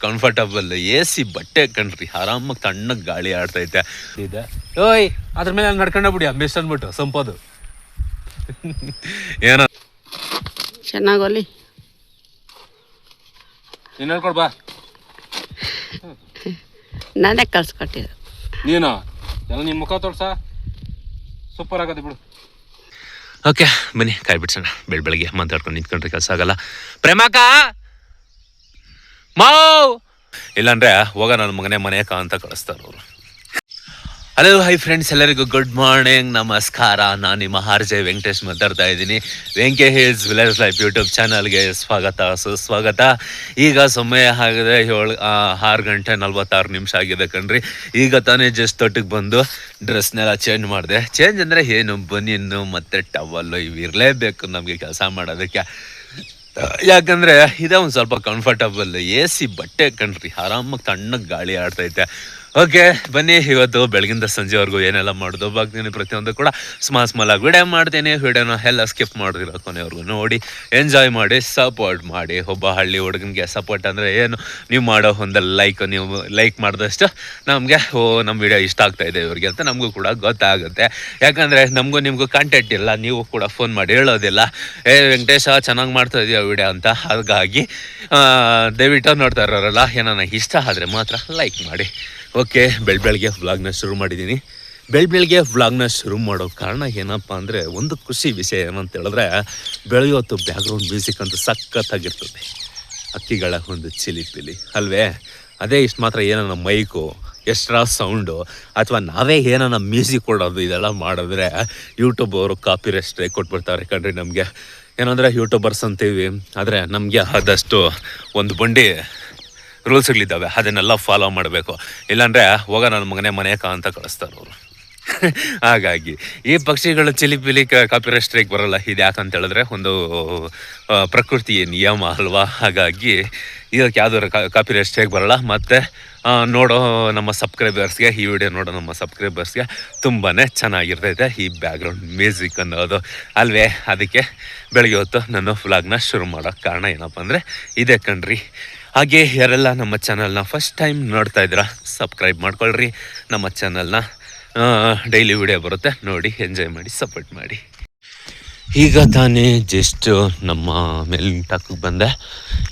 Comfortable AC ಬಟ್ಟೆ ಕಣ್ರಿ, ಆರಾಮಾಗಿ ತಣ್ಣಗೆ ಗಾಳಿ ಆಡ್ತೈತೆ ಇದೆ. ಓಯ್ ಅದ್ರ ಮೇಲೆ ನಡ್ಕೊಂಡ ಬಿಡಿ ಮಿಸ್ ಅಂದ್ಬಿಟ್ಟು ಸಂಪೋದು ಏನೋ ಚೆನ್ನಾಗೋಲಿ ನೀನು ಹೇಳ್ಕೊಡ್ ಬಾ. ನಾನೇ ಕಳ್ಸ್ಕೊಟ್ಟಿದ್ದು. ನೀನು ಎಲ್ಲ ನಿಮ್ಮ ಮುಖ ತೋರ್ಸ, ಸೂಪರ್ ಆಗತ್ತೆ ಬಿಡು. ಓಕೆ ಬನ್ನಿ ಕಾಯಿ ಬಿಡ್ಸೋಣ. ಬೆಳಗ್ಗೆ ಮಾತಾಡ್ಕೊಂಡು ನಿಂತ್ಕೊಂಡ್ರೆ ಕೆಲಸ ಆಗಲ್ಲ. ಪ್ರೇಮಕ್ಕ ಮಾವ್ ಇಲ್ಲಾಂದ್ರೆ ಹೋಗ ನನ್ನ ಮಗನೇ ಮನೆಯಕ ಅಂತ ಕಳಿಸ್ತಾರೆ ಅವರು. ಹಲೋ ಹೈ ಫ್ರೆಂಡ್ಸ್, ಎಲ್ಲರಿಗೂ ಗುಡ್ ಮಾರ್ನಿಂಗ್, ನಮಸ್ಕಾರ. ನಾನು ನಿಮ್ಮ RJ ವೆಂಕಟೇಶ್ ಮಾತಾಡ್ತಾ ಇದ್ದೀನಿ. ವೆಂಕಟೇಶ್ ವಿಲೇಜ್ ಲೈಫ್ ಯೂಟ್ಯೂಬ್ ಚಾನಲ್ಗೆ ಸ್ವಾಗತ ಸುಸ್ವಾಗತ. ಈಗ ಸಮಯ ಆಗಿದೆ 6:46 ಆಗಿದೆ ಕಣ್ರಿ. ಈಗ ತಾನೇ ಜಸ್ಟ್ ತೊಟ್ಟಿಗೆ ಬಂದು ಡ್ರೆಸ್ನೆಲ್ಲ ಚೇಂಜ್ ಮಾಡಿದೆ. ಚೇಂಜ್ ಅಂದರೆ ಏನು, ಬನಿಯನ್ನು ಮತ್ತು ಟವಲ್ಲು ಇವು ಇರಲೇಬೇಕು ನಮಗೆ ಕೆಲಸ ಮಾಡೋದಕ್ಕೆ. ಯಾಕಂದರೆ ಇದೇ ಒಂದು ಸ್ವಲ್ಪ ಕಂಫರ್ಟಬಲ್ AC ಬಟ್ಟೆ ಕಣ್ರಿ, ಆರಾಮಾಗಿ ತಣ್ಣಗೆ ಗಾಳಿ ಆಡ್ತೈತೆ. ಓಕೆ ಬನ್ನಿ, ಇವತ್ತು ಬೆಳಗಿಂದ ಸಂಜೆವರೆಗೂ ಏನೆಲ್ಲ ಮಾಡೋದು ಬಾಗ್ತೀನಿ ಪ್ರತಿಯೊಂದು ಕೂಡ ಸ್ಮಾಲಾಗಿ ವಿಡಿಯೋ ಮಾಡ್ತೀನಿ. ವಿಡಿಯೋನ ಎಲ್ಲ ಸ್ಕಿಪ್ ಮಾಡಿದಿರೋ ಕೊನೆವರೆಗೂ ನೋಡಿ ಎಂಜಾಯ್ ಮಾಡಿ, ಸಪೋರ್ಟ್ ಮಾಡಿ. ಒಬ್ಬ ಹಳ್ಳಿ ಹುಡುಗನಿಗೆ ಸಪೋರ್ಟ್ ಅಂದರೆ ಏನು, ನೀವು ಮಾಡೋ ಒಂದು ನೀವು ಲೈಕ್ ಮಾಡಿದಷ್ಟು ನಮಗೆ ನಮ್ಮ ವಿಡಿಯೋ ಇಷ್ಟ ಆಗ್ತಾ ಇದೆ ಇವ್ರಿಗೆ ಅಂತ ನಮಗೂ ಕೂಡ ಗೊತ್ತಾಗುತ್ತೆ. ಯಾಕಂದರೆ ನಮಗೂ ನಿಮಗೂ ಕಾಂಟ್ಯಾಕ್ಟ್ ಇಲ್ಲ, ನೀವು ಕೂಡ ಫೋನ್ ಮಾಡಿ ಹೇಳೋದಿಲ್ಲ ವೆಂಕಟೇಶ ಚೆನ್ನಾಗಿ ಮಾಡ್ತಾ ಇದೆಯಾ ವಿಡಿಯೋ ಅಂತ. ಹಾಗಾಗಿ ದಯವಿಟ್ಟು ನೋಡ್ತಾ ಇರೋರಲ್ಲ, ಏನಾನ ಇಷ್ಟ ಆದರೆ ಮಾತ್ರ ಲೈಕ್ ಮಾಡಿ. ಓಕೆ ಬೆಳಗ್ಗೆ ವ್ಲಾಗ್ನ ಶುರು ಮಾಡಿದ್ದೀನಿ. ಬೆಳಗ್ಗೆ ವ್ಲಾಗ್ನ ಶುರು ಮಾಡೋ ಕಾರಣ ಏನಪ್ಪ ಅಂದರೆ, ಒಂದು ಖುಷಿ ವಿಷಯ ಏನಂತ ಹೇಳಿದ್ರೆ, ಬೆಳಗ್ಗೆ ಹೊತ್ತು ಬ್ಯಾಕ್ಗ್ರೌಂಡ್ ಮ್ಯೂಸಿಕ್ ಅಂತ ಸಖತ್ತಾಗಿರ್ತದೆ. ಅಕ್ಕಿಗಳ ಒಂದು ಚಿಲಿಪಿಲಿ ಅಲ್ವೇ, ಅದೇ ಇಷ್ಟು ಮಾತ್ರ ಏನನ್ನ ಮೈಕು ಎಕ್ಸ್ಟ್ರಾ ಸೌಂಡು ಅಥವಾ ನಾವೇ ಏನನ್ನ ಮ್ಯೂಸಿಕ್ ಕೊಡೋದು ಇದೆಲ್ಲ ಮಾಡಿದ್ರೆ ಯೂಟ್ಯೂಬ್ ಅವರು ಕಾಪಿರೈಟ್ ಸ್ಟ್ರೈಕ್ ಕೊಟ್ಬಿಡ್ತಾರೆ ಕಣ್ರಿ ನಮಗೆ. ಏನಂದರೆ ಯೂಟ್ಯೂಬರ್ಸ್ ಅಂತೀವಿ, ಆದರೆ ನಮಗೆ ಆದಷ್ಟು ಒಂದು ಬಂಡಿ ರೂಲ್ಸ್ಗಳಿದ್ದಾವೆ, ಅದನ್ನೆಲ್ಲ ಫಾಲೋ ಮಾಡಬೇಕು. ಇಲ್ಲಾಂದರೆ ಹೋಗ ನನ್ನ ಮಗನೇ ಮನೆಯಕ ಅಂತ ಕಳಿಸ್ತಾರೆ ಅವರು. ಹಾಗಾಗಿ ಈ ಪಕ್ಷಿಗಳು ಚಿಲಿಪಿಲಿ ಕಾಪಿರೈಟ್ ಸ್ಟ್ರೈಕ್ ಬರೋಲ್ಲ. ಇದು ಯಾಕಂತ ಹೇಳಿದ್ರೆ ಒಂದು ಪ್ರಕೃತಿ ನಿಯಮ ಅಲ್ವಾ. ಹಾಗಾಗಿ ಇದಕ್ಕೆ ಯಾವ್ದಾದ್ರು ಕಾಪಿರೈಟ್ ಸ್ಟ್ರೈಕ್ ಬರೋಲ್ಲ. ಮತ್ತು ನೋಡೋ ನಮ್ಮ ಸಬ್ಸ್ಕ್ರೈಬರ್ಸ್ಗೆ, ಈ ವಿಡಿಯೋ ನೋಡೋ ನಮ್ಮ ಸಬ್ಸ್ಕ್ರೈಬರ್ಸ್ಗೆ ತುಂಬಾ ಚೆನ್ನಾಗಿರ್ತೈತೆ ಈ ಬ್ಯಾಕ್ಗ್ರೌಂಡ್ ಮ್ಯೂಸಿಕ್ ಅನ್ನೋದು ಅಲ್ವೇ. ಅದಕ್ಕೆ ಬೆಳಗ್ಗೆ ಹೊತ್ತು ನಾನು ವ್ಲಾಗ್ನ ಶುರು ಮಾಡೋಕ್ಕೆ ಕಾರಣ ಏನಪ್ಪ ಅಂದರೆ ಇದೇ ಕಣ್ರಿ. ಹಾಗೆ ಯಾರೆಲ್ಲ ನಮ್ಮ ಚಾನಲ್ನ ಫಸ್ಟ್ ಟೈಮ್ ನೋಡ್ತಾ ಇದ್ದೀರಾ, ಸಬ್ಸ್ಕ್ರೈಬ್ ಮಾಡ್ಕೊಳ್ರಿ. ನಮ್ಮ ಚಾನಲ್ನ ಡೈಲಿ ವಿಡಿಯೋ ಬರುತ್ತೆ, ನೋಡಿ ಎಂಜಾಯ್ ಮಾಡಿ, ಸಪೋರ್ಟ್ ಮಾಡಿ. ಈಗ ತಾನೇ ಜಸ್ಟ್ ನಮ್ಮ ಮೇಲಿನ ಟಾಕಿಗೆ ಬಂದೆ.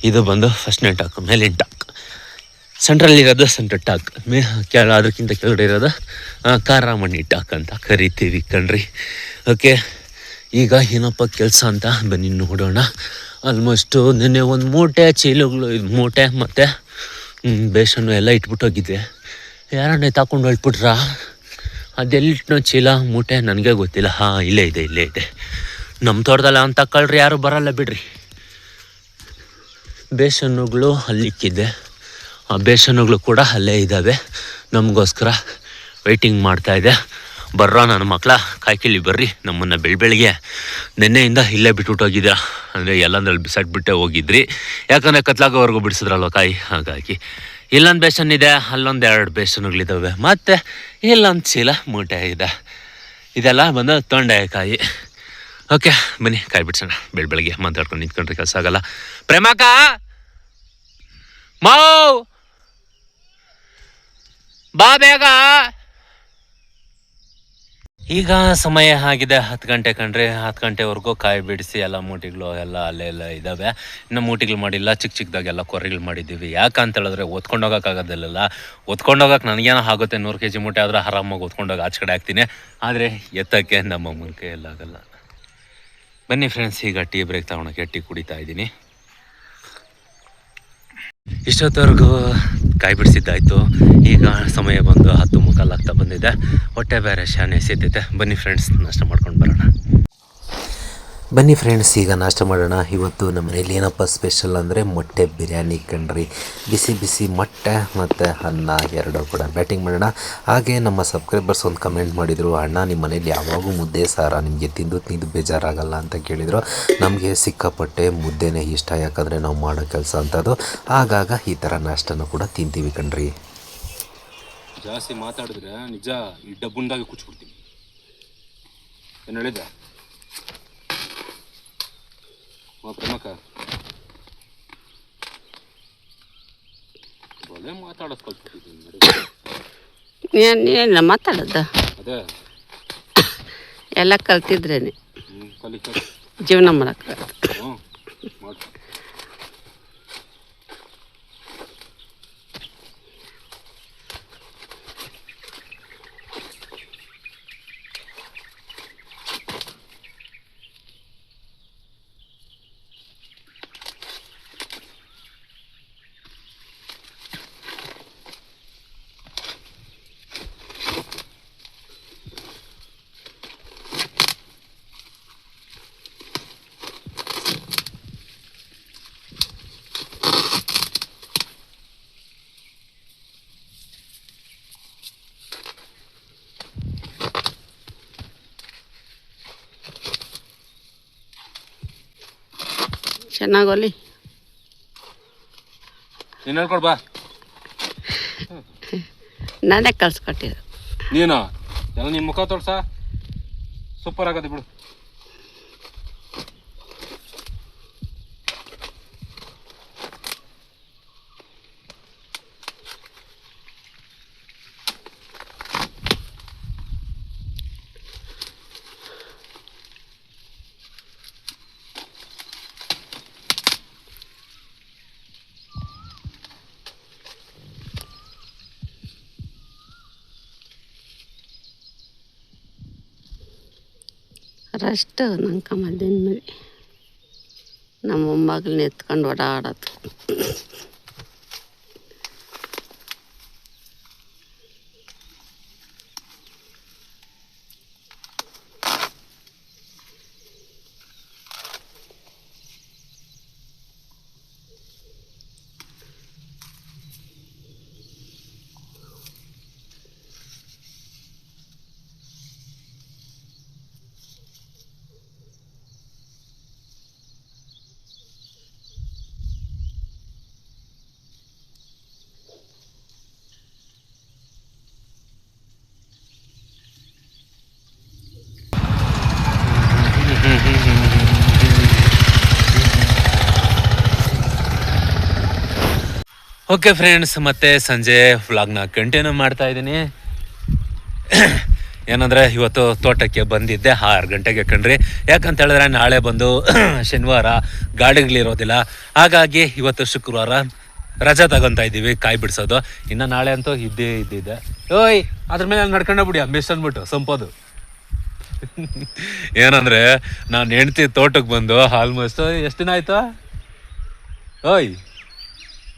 ಇದು ಬಂದು ಫಸ್ಟ್ನೇ ಟಾಕ್, ಮೇಲಿನ ಟಾಕ್. ಸೆಂಟ್ರಲ್ಲಿರೋದು ಸೆಂಟ್ರಲ್ ಟಾಕ್, ಅದಕ್ಕಿಂತ ಕೆಳಗಡೆ ಇರೋದು ಕಾರಾಮಣಿ ಟಾಕ್ ಅಂತ ಕರಿತೀವಿ ಕಣ್ರಿ. ಓಕೆ ಈಗ ಏನಪ್ಪ ಕೆಲಸ ಅಂತ ಬನ್ನಿ ನೋಡೋಣ. ಆಲ್ಮೋಸ್ಟು ನೆನ್ನೆ ಒಂದು ಮೂಟೆ ಚೀಲಗಳು, ಮೂಟೆ ಮತ್ತು ಬೇಸನ್ನು ಎಲ್ಲ ಇಟ್ಬಿಟ್ಟು ಹೋಗಿದ್ದೆ. ಯಾರನ್ನೇ ತಗೊಂಡು ಹೊಳ್ಬಿಟ್ರಾ, ಅದೆಲ್ಲಿಟ್ನೋ ಚೀಲ ಮೂಟೆ ನನಗೆ ಗೊತ್ತಿಲ್ಲ. ಹಾಂ ಇಲ್ಲೇ ಇದೆ ನಮ್ಮ ತೋಟದಲ್ಲಿ ಅವ್ನು ತಗೊಳ್ರಿ, ಯಾರು ಬರಲ್ಲ ಬಿಡ್ರಿ. ಬೇಸನ್ನುಗಳು ಅಲ್ಲಿಕ್ಕಿದ್ದೆ, ಆ ಬೇಸನ್ನುಗಳು ಕೂಡ ಅಲ್ಲೇ ಇದ್ದಾವೆ. ನಮಗೋಸ್ಕರ ವೆಯ್ಟಿಂಗ್ ಮಾಡ್ತಾಯಿದ್ದೆ. ಬರ್ರೋ ನನ್ನ ಮಕ್ಕಳ, ಕಾಯ್ಕಿಲಿ ಬರ್ರಿ, ನಮ್ಮನ್ನು ಬೆಳಗ್ಗೆ ನೆನ್ನೆಯಿಂದ ಇಲ್ಲೇ ಬಿಟ್ಬಿಟ್ಟು ಹೋಗಿದ್ದೀರ, ಅಂದರೆ ಎಲ್ಲಂದ್ರಲ್ಲಿ ಬಿಸಾಡ್ಬಿಟ್ಟೆ ಹೋಗಿದ್ರಿ. ಯಾಕಂದರೆ ಕತ್ಲಾಗೋವರೆಗೂ ಬಿಡಿಸಿದ್ರಲ್ವ ಕಾಯಿ. ಹಾಗಾಗಿ ಇಲ್ಲೊಂದು ಬೇಸನ್ ಇದೆ, ಅಲ್ಲೊಂದು 2 ಬೇಸನ್ಗಳಿದ್ದಾವೆ, ಮತ್ತು ಇಲ್ಲೊಂದು ಚೀಲ ಮೂಟೆ ಇದೆ. ಇದೆಲ್ಲ ಬಂದು ತೊಂಡೆಕಾಯಿ. ಓಕೆ ಬನ್ನಿ ಕಾಯಿ ಬಿಡ್ಸೋಣ. ಬೆಳಗ್ಗೆ ಮಾತಾಡ್ಕೊಂಡು ನಿಂತ್ಕೊಂಡ್ರೆ ಕೆಲಸ ಆಗಲ್ಲ. ಪ್ರೇಮಕ್ಕ ಮಾವ್ ಬಾ ಬೇಗ. ಈಗ ಸಮಯ ಆಗಿದೆ 10 ಗಂಟೆ ಕಣ್ರಿ. 10 ಗಂಟೆವರೆಗೂ ಕಾಯಿ ಬಿಡಿಸಿ ಎಲ್ಲ ಮೂಟಿಗಳು ಎಲ್ಲ ಅಲ್ಲೆಲ್ಲ ಇದ್ದಾವೆ. ಇನ್ನು ಮೂಟಿಗಳು ಮಾಡಿಲ್ಲ, ಚಿಕ್ಕದಾಗೆಲ್ಲ ಕೊರೆಗಳು ಮಾಡಿದ್ದೀವಿ. ಯಾಕಂತ ಹೇಳಿದ್ರೆ ಒತ್ಕೊಂಡೋಗೋಕ್ಕಾಗೋದಿಲ್ಲ. ಒತ್ಕೊಂಡೋಗಕ್ಕೆ ನನಗೇನೋ ಆಗುತ್ತೆ, 100 kg ಮೂಟೆ ಆದರೆ ಆರಾಮಾಗಿ ಒತ್ಕೊಂಡೋಗಿ ಆಚೆ ಕಡೆ ಹಾಕ್ತೀನಿ. ಆದರೆ ಎತ್ತಕ್ಕೆ ನಮ್ಮ ಅಮ್ಮನ ಕೈಯಲ್ಲಾಗಲ್ಲ. ಬನ್ನಿ ಫ್ರೆಂಡ್ಸ್, ಈಗ ಟೀ ಬ್ರೇಕ್ ತಗೊಳಕ್ಕೆ ಟೀ ಕುಡಿತಾ ಇದ್ದೀನಿ. ಇಷ್ಟೊತ್ತವರೆಗೂ ಕಾಯಿ ಬಿಡಿಸಿದ್ದಾಯಿತು. ಈಗ ಸಮಯ ಬಂದು 10:45 ಆಗ್ತಾ ಬಂದಿದೆ. ಹೊಟ್ಟೆ ಬೇರೆ ಶಾನೆ ಎಸೆತೈತೆ. ಬನ್ನಿ ಫ್ರೆಂಡ್ಸ್, ನಾಷ್ಟ ಮಾಡ್ಕೊಂಡು ಬರೋಣ. ಬನ್ನಿ ಫ್ರೆಂಡ್ಸ್, ಈಗ ನಾಷ್ಟ ಮಾಡೋಣ. ಇವತ್ತು ನಮ್ಮ ಮನೇಲಿ ಏನಪ್ಪ ಸ್ಪೆಷಲ್ ಅಂದರೆ ಮೊಟ್ಟೆ ಬಿರಿಯಾನಿ ಕಣ್ರಿ. ಬಿಸಿ ಬಿಸಿ ಮೊಟ್ಟೆ ಮತ್ತು ಅನ್ನ ಎರಡೂ ಕೂಡ ಬ್ಯಾಟಿಂಗ್ ಮಾಡೋಣ. ಹಾಗೆ ನಮ್ಮ ಸಬ್ಸ್ಕ್ರೈಬರ್ಸ್ ಒಂದು ಕಮೆಂಟ್ ಮಾಡಿದರು, ಅಣ್ಣ ನಿಮ್ಮ ಮನೇಲಿ ಯಾವಾಗೂ ಮುದ್ದೆ ಸಾರ ನಿಮಗೆ ತಿಂದು ಬೇಜಾರಾಗಲ್ಲ ಅಂತ ಕೇಳಿದರು. ನಮಗೆ ಸಿಕ್ಕಾಪಟ್ಟೆ ಮುದ್ದೆನೇ ಇಷ್ಟ, ಯಾಕಂದರೆ ನಾವು ಮಾಡೋ ಕೆಲಸ ಅಂಥದ್ದು. ಆಗಾಗ ಈ ಥರ ನಾಷ್ಟನೂ ಕೂಡ ತಿಂತೀವಿ ಕಣ್ರಿ. ಜಾಸ್ತಿ ಮಾತಾಡಿದ್ರೆ ನಿಜ ಈ ಡಬ್ಬುಂದಾಗಿ ಕುಚ್ಬಿಡ್ತೀನಿ. ಏನು ಹೇಳಿದ್ದೆ ಪ್ರಮುಖ? ಒಳ್ಳೆ ಮಾತಾಡೋದು ಕಲ್ತ್ಬಿಟ್ಟಿದ್ದೀನಿ ನೋಡಿ. ಏನಿಲ್ಲ ಮಾತಾಡೋದು ಅದೇ ಎಲ್ಲ ಕಲ್ತಿದ್ರೇನೆ ಕಲಿ ಜೀವನ ಮಾಡಕ್ಕೆ. ಹ್ಞೂ ಮಾಡಿ. ಚೆನ್ನಾಗೋಲಿ. ನೀನು ಹೇಳ್ಕೊಡ್ ಬಾ. ನಾನೇ ಕಲ್ಸ್ಕೊಟ್ಟಿದ್ದು. ನೀನು ಎಲ್ಲ ನಿಮ್ಮ ಮುಖ ತೋರ್ಸ. ಸೂಪರ್ ಆಗತ್ತೆ ಬಿಡು. ರಷ್ಟು ನಂಕ ಮಧ್ಯಾಹ್ನ ಮೇಲೆ ನಮ್ಮ ಮೊಮ್ಮಗಳನ್ನ ಎತ್ಕೊಂಡು ಓಡಾಡೋದು. ಓಕೆ ಫ್ರೆಂಡ್ಸ್, ಮತ್ತೆ ಸಂಜೆ ವ್ಲಾಗ್ನ ಕಂಟಿನ್ಯೂ ಮಾಡ್ತಾ ಇದ್ದೀನಿ. ಏನಂದರೆ ಇವತ್ತು ತೋಟಕ್ಕೆ ಬಂದಿದ್ದೆ 6 ಗಂಟೆಗೆ ಕಣ್ರಿ. ಯಾಕಂತ ಹೇಳಿದ್ರೆ ನಾಳೆ ಬಂದು ಶನಿವಾರ ಗಾಡಿಗಳಿರೋದಿಲ್ಲ. ಹಾಗಾಗಿ ಇವತ್ತು ಶುಕ್ರವಾರ ರಜಾ ತಗೊತಾ ಇದ್ದೀವಿ ಕಾಯಿ ಬಿಡಿಸೋದು. ಇನ್ನು ನಾಳೆ ಅಂತೂ ಇದ್ದಿದ್ದೆ. ಓಯ್ ಅದ್ರ ಮೇಲೆ ನಡ್ಕೊಂಡೇ ಬಿಡಿ ಮಿಸ್ ಅಂದ್ಬಿಟ್ಟು ಸಂಪೋದು. ಏನಂದರೆ ನಾನು ಹೆಂಡ್ತಿ ತೋಟಕ್ಕೆ ಬಂದು ಆಲ್ಮೋಸ್ಟ್ ಎಷ್ಟು ದಿನ ಆಯಿತು? ಓಯ್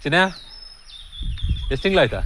ಚಿನ್ನ ಎಷ್ಟು ತಿಂಗಳಾಯ್ತಾ?